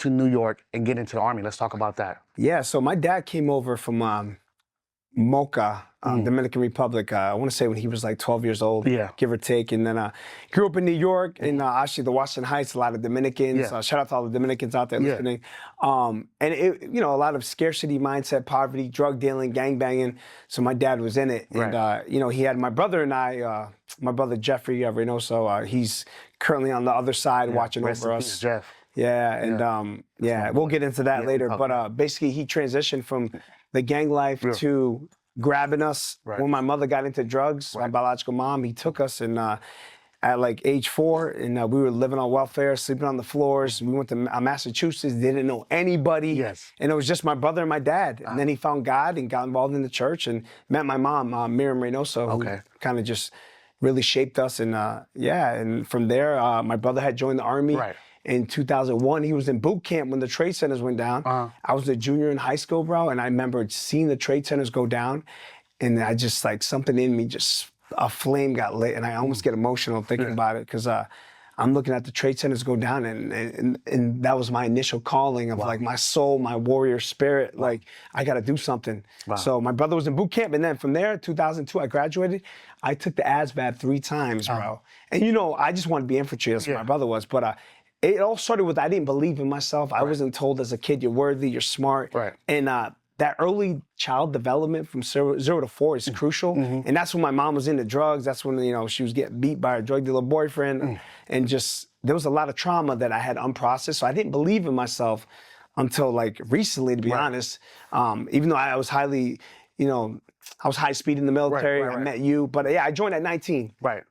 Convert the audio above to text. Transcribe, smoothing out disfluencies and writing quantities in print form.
to New York and get into the Army? Let's talk about that. Yeah, so my dad came over from Mocha, Dominican Republic. I want to say when he was like 12 years old, give or take. And then grew up in New York, in actually the Washington Heights, a lot of Dominicans. Shout out to all the Dominicans out there listening. And it, a lot of scarcity mindset, poverty, drug dealing, gangbanging. So my dad was in it. And, he had my brother and I, my brother Jeffrey Reynoso, he's currently on the other side watching over us. Jeff. Yeah, and we'll get into that later. But basically, he transitioned from the gang life to grabbing us when my mother got into drugs. My biological mom, he took us and at like age 4, and we were living on welfare, sleeping on the floors. We went to Massachusetts, didn't know anybody, and it was just my brother and my dad. And then he found God and got involved in the church and met my mom, Miriam Reynoso, who kind of just really shaped us. And and from there, my brother had joined the Army. In 2001, he was in boot camp when the trade centers went down. I was a junior in high school, bro, and I remember seeing the trade centers go down, and I just like something in me, just a flame got lit, and I almost get emotional thinking about it because I'm looking at the trade centers go down, and that was my initial calling of like my soul, my warrior spirit. Like I got to do something. So my brother was in boot camp, and then from there, 2002, I graduated. I took the ASVAB 3 times, bro, and I just wanted to be infantry. That's what my brother was, but. It all started with I didn't believe in myself. I wasn't told as a kid, you're worthy, you're smart. And that early child development from 0 to 4 is crucial. And that's when my mom was into drugs. That's when, she was getting beat by her drug dealer boyfriend. And just, there was a lot of trauma that I had unprocessed. So I didn't believe in myself until like recently, to be honest. Even though I was highly, I was high speed in the military. I met you. But yeah, I joined at 19. And